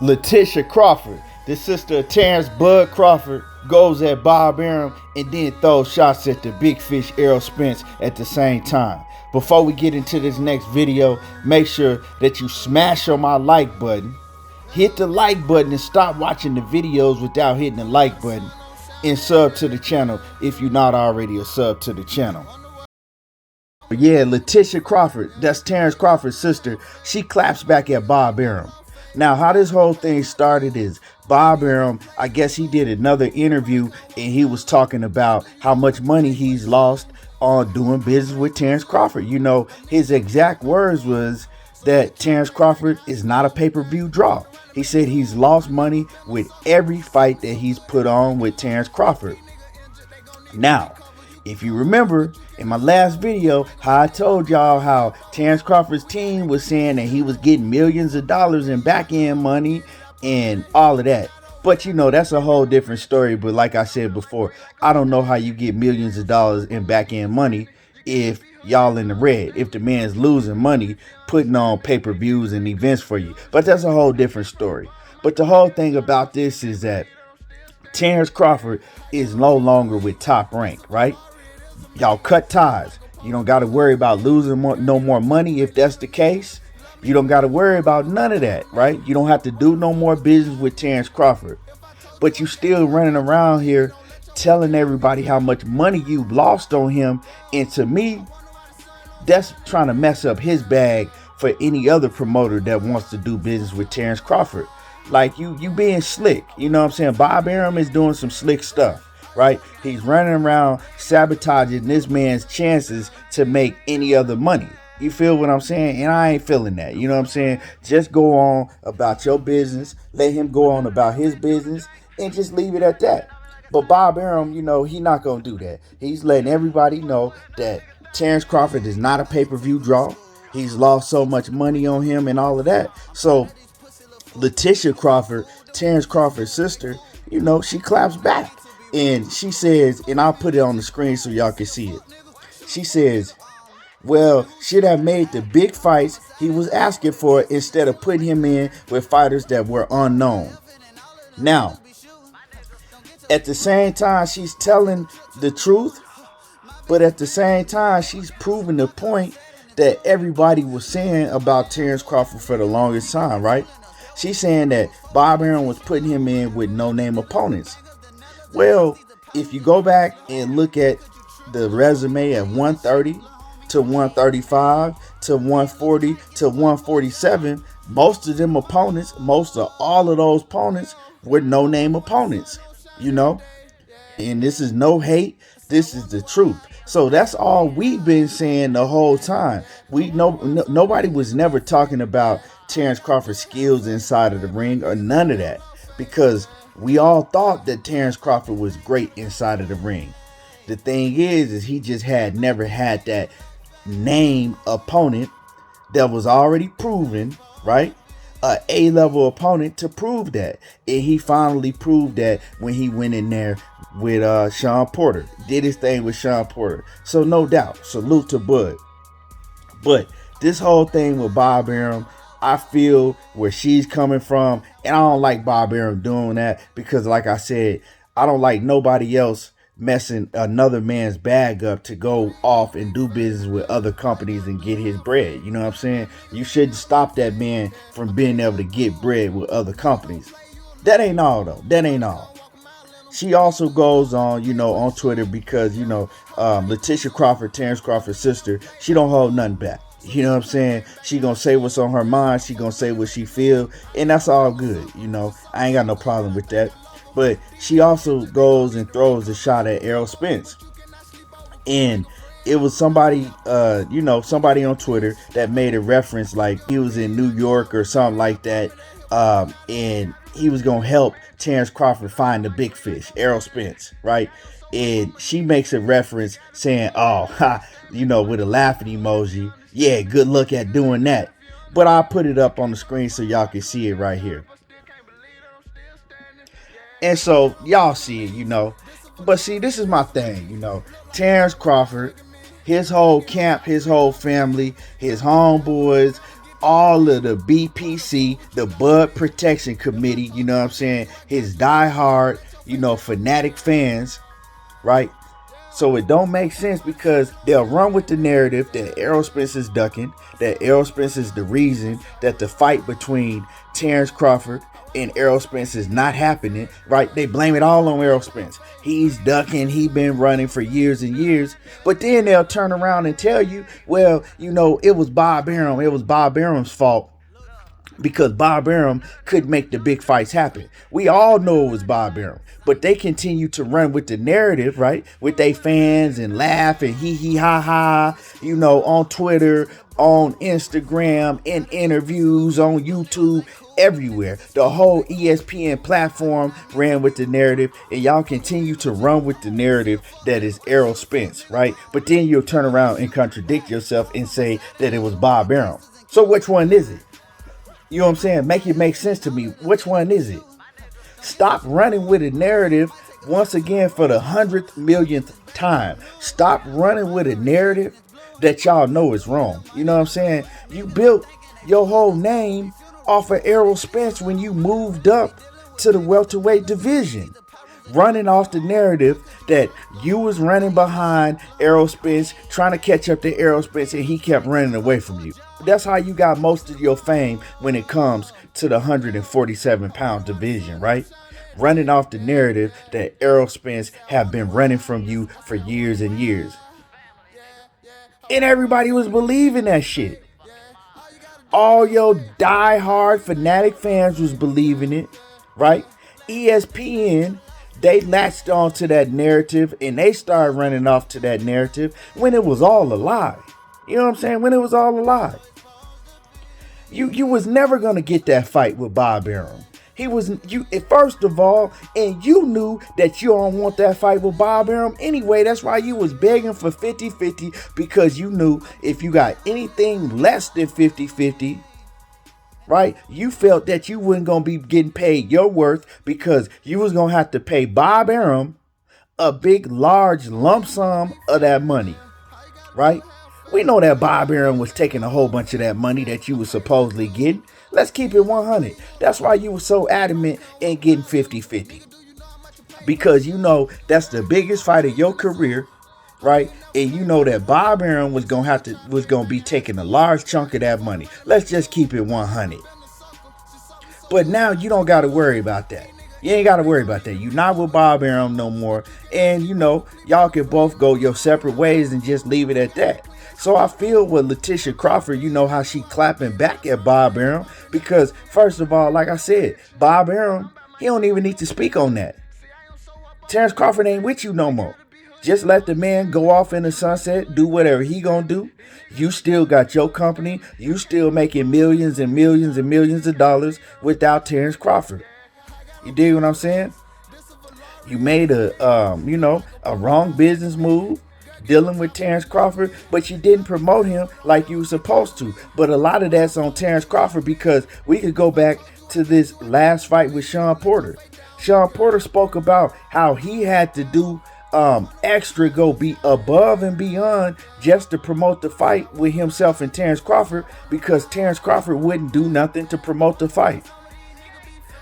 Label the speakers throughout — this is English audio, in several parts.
Speaker 1: Latisha Crawford, the sister of Terence Bud Crawford, goes at Bob Arum and then throws shots at the big fish Errol Spence at the same time. Before we get into this next video, make sure that you smash on my like button, hit the like button, and stop watching the videos without hitting the like button, and sub to the channel if you're not already a sub to the channel. Yeah, Latisha Crawford, that's Terence Crawford's sister, she claps back at Bob Arum. Now, how this whole thing started is Bob Arum, I guess he did another interview and he was talking about how much money he's lost on doing business with Terence Crawford. You know, his exact words was that Terence Crawford is not a pay-per-view draw. He said he's lost money with every fight that he's put on with Terence Crawford. Now, if you remember in my last video, how I told y'all how Terence Crawford's team was saying that he was getting millions of dollars in back-end money and all of that. But you know, that's a whole different story. But like I said before, I don't know how you get millions of dollars in back-end money if y'all in the red, if the man's losing money putting on pay-per-views and events for you. But that's a whole different story. But the whole thing about this is that Terence Crawford is no longer with Top Rank, right? Y'all cut ties. You don't got to worry about losing no more money if that's the case. You don't got to worry about none of that, right? You don't have to do no more business with Terence Crawford. But you still running around here telling everybody how much money you lost on him. And to me, that's trying to mess up his bag for any other promoter that wants to do business with Terence Crawford. Like you being slick. You know what I'm saying? Bob Arum is doing some slick stuff. Right? He's running around sabotaging this man's chances to make any other money. You feel what I'm saying? And I ain't feeling that. You know what I'm saying? Just go on about your business. Let him go on about his business and just leave it at that. But Bob Arum, you know, he not going to do that. He's letting everybody know that Terence Crawford is not a pay-per-view draw. He's lost so much money on him and all of that. So Latisha Crawford, Terence Crawford's sister, you know, she claps back. And she says, and I'll put it on the screen so y'all can see it. She says, well, should have made the big fights he was asking for instead of putting him in with fighters that were unknown. Now, at the same time, she's telling the truth, but at the same time, she's proving the point that everybody was saying about Terence Crawford for the longest time, right? She's saying that Bob Arum was putting him in with no-name opponents. Well, if you go back and look at the resume at 130 to 135 to 140 to 147, most of them opponents, most of all of those opponents were no-name opponents, you know? And this is no hate. This is the truth. So that's all we've been saying the whole time. Nobody was never talking about Terence Crawford's skills inside of the ring or none of that, because we all thought that Terence Crawford was great inside of the ring. The thing is he just never had that name opponent that was already proven, right? A A-level opponent to prove that. And he finally proved that when he went in there with Sean Porter. Did his thing with Sean Porter. So no doubt, salute to Bud. But this whole thing with Bob Arum, I feel where she's coming from, and I don't like Bob Arum doing that because, like I said, I don't like nobody else messing another man's bag up to go off and do business with other companies and get his bread. You know what I'm saying? You shouldn't stop that man from being able to get bread with other companies. That ain't all, though. That ain't all. She also goes on, you know, on Twitter because, you know, Latisha Crawford, Terence Crawford's sister, she don't hold nothing back. You know what I'm saying? She gonna say what's on her mind. She gonna say what she feel. And that's all good. You know, I ain't got no problem with that. But she also goes and throws a shot at Errol Spence. And it was somebody, you know, somebody on Twitter that made a reference like he was in New York or something like that. And he was gonna help Terence Crawford find the big fish, Errol Spence, right? And she makes a reference saying, oh, ha, you know, with a laughing emoji. Yeah, good luck at doing that. But I'll put it up on the screen so y'all can see it right here. And so y'all see it, you know. But see, this is my thing, you know. Terence Crawford, his whole camp, his whole family, his homeboys, all of the BPC, the Bud Protection Committee, you know what I'm saying, his diehard, fanatic fans, right? So it don't make sense because they'll run with the narrative that Errol Spence is ducking, that Errol Spence is the reason that the fight between Terence Crawford and Errol Spence is not happening, right? They blame it all on Errol Spence. He's ducking, he been running for years and years. But then they'll turn around and tell you, well, it was Bob Arum. It was Bob Arum's fault because Bob Arum couldn't make the big fights happen. We all know it was Bob Arum, but they continue to run with the narrative, right? With their fans and laugh and hee ha ha, on Twitter, on Instagram, in interviews, on YouTube, everywhere. The whole ESPN platform ran with the narrative, and y'all continue to run with the narrative that is Errol Spence, right? But then you'll turn around and contradict yourself and say that it was Bob Arum. So which one is it? You know what I'm saying? Make it make sense to me. Which one is it? Stop running with a narrative once again for the 100th millionth time. Stop running with a narrative that y'all know is wrong. You know what I'm saying? You built your whole name off of Errol Spence when you moved up to the welterweight division, running off the narrative that you was running behind Errol Spence, trying to catch up to Errol Spence, and he kept running away from you. That's how you got most of your fame when it comes to the 147-pound division, right? Running off the narrative that Errol Spence have been running from you for years and years. And everybody was believing that shit. All your diehard fanatic fans was believing it, right? ESPN, they latched on to that narrative and they started running off to that narrative when it was all a lie. You know what I'm saying? When it was all a lie. You was never going to get that fight with Bob Arum. First of all, and you knew that you don't want that fight with Bob Arum anyway. That's why you was begging for 50-50, because you knew if you got anything less than 50-50, right, you felt that you wasn't going to be getting paid your worth, because you was going to have to pay Bob Arum a big, large lump sum of that money, right? We know that Bob Arum was taking a whole bunch of that money that you was supposedly getting. Let's keep it 100. That's why you were so adamant in getting 50-50. Because that's the biggest fight of your career, right? And you know that Bob Arum was gonna be taking a large chunk of that money. Let's just keep it 100. But now you don't gotta worry about that. You ain't got to worry about that. You're not with Bob Arum no more. And, y'all can both go your separate ways and just leave it at that. So I feel with Latisha Crawford, how she clapping back at Bob Arum. Because, first of all, like I said, Bob Arum, he don't even need to speak on that. Terence Crawford ain't with you no more. Just let the man go off in the sunset, do whatever he gonna do. You still got your company. You still making millions and millions and millions of dollars without Terence Crawford. You dig what I'm saying? You made a wrong business move dealing with Terence Crawford, but you didn't promote him like you were supposed to. But a lot of that's on Terence Crawford, because we could go back to this last fight with Sean Porter. Sean Porter spoke about how he had to do extra, go be above and beyond just to promote the fight with himself and Terence Crawford, because Terence Crawford wouldn't do nothing to promote the fight.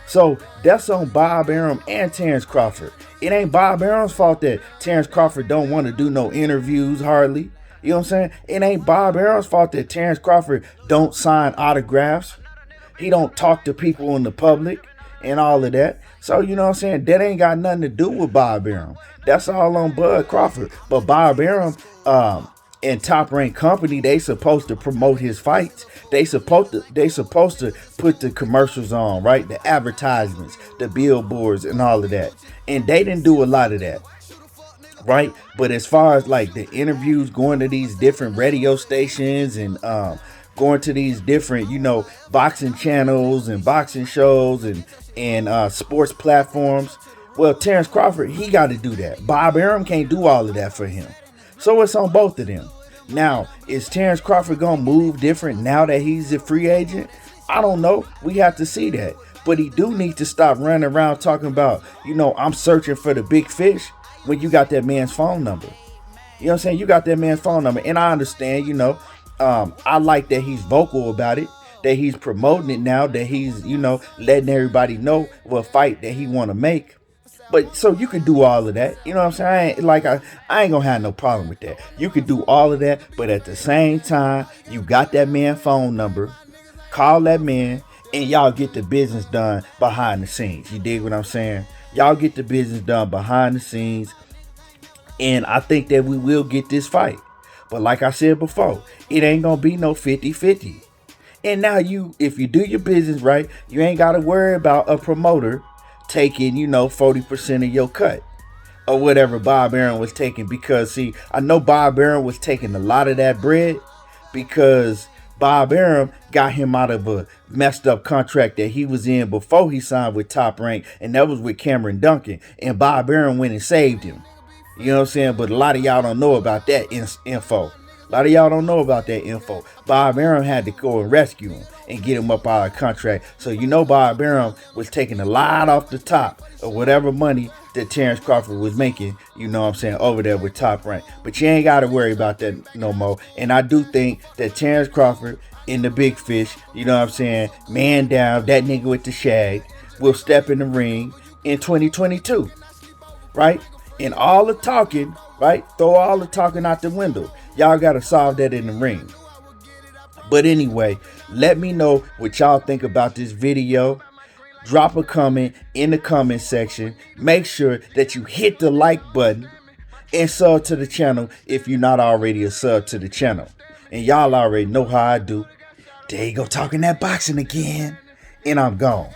Speaker 1: So that's on Bob Arum and Terence Crawford. It ain't Bob Arum's fault that Terence Crawford don't want to do no interviews hardly. You know what I'm saying? It ain't Bob Arum's fault that Terence Crawford don't sign autographs. He don't talk to people in the public and all of that. So, you know what I'm saying? That ain't got nothing to do with Bob Arum. That's all on Bud Crawford. But Bob Arum and Top Rank Company, they supposed to promote his fights. They supposed to put the commercials on, right? The advertisements, the billboards, and all of that. And they didn't do a lot of that, right? But as far as like the interviews, going to these different radio stations and going to these different, boxing channels and boxing shows and sports platforms, well, Terence Crawford, he got to do that. Bob Arum can't do all of that for him. So it's on both of them. Now, is Terence Crawford going to move different now that he's a free agent? I don't know. We have to see that. But he do need to stop running around talking about, I'm searching for the big fish when you got that man's phone number. You know what I'm saying? You got that man's phone number. And I understand, I like that he's vocal about it. that he's promoting it now, that he's, letting everybody know what fight that he want to make. But so you can do all of that. You know what I'm saying? I ain't gonna have no problem with that. You can do all of that, but at the same time, you got that man phone number. Call that man and y'all get the business done behind the scenes. You dig what I'm saying? Y'all get the business done behind the scenes. And I think that we will get this fight. But like I said before, it ain't gonna be no 50-50. And now if you do your business right, you ain't gotta worry about a promoter taking, 40% of your cut. Or whatever Bob Arum was taking. Because see, I know Bob Arum was taking a lot of that bread because Bob Arum got him out of a messed up contract that he was in before he signed with Top Rank, and that was with Cameron Duncan. And Bob Arum went and saved him. You know what I'm saying? But a lot of y'all don't know about that info. A lot of y'all don't know about that info. Bob Arum had to go and rescue him and get him up out of contract. So Bob Arum was taking a lot off the top of whatever money that Terence Crawford was making, over there with Top Rank. But you ain't got to worry about that no more. And I do think that Terence Crawford in the Big Fish, man down, that nigga with the shag, will step in the ring in 2022. Right? And all the talking, right? Throw all the talking out the window. Y'all got to solve that in the ring. But anyway, let me know what y'all think about this video. Drop a comment in the comment section. Make sure that you hit the like button and sub to the channel if you're not already a sub to the channel. And y'all already know how I do. There you go, talking that boxing again. And I'm gone.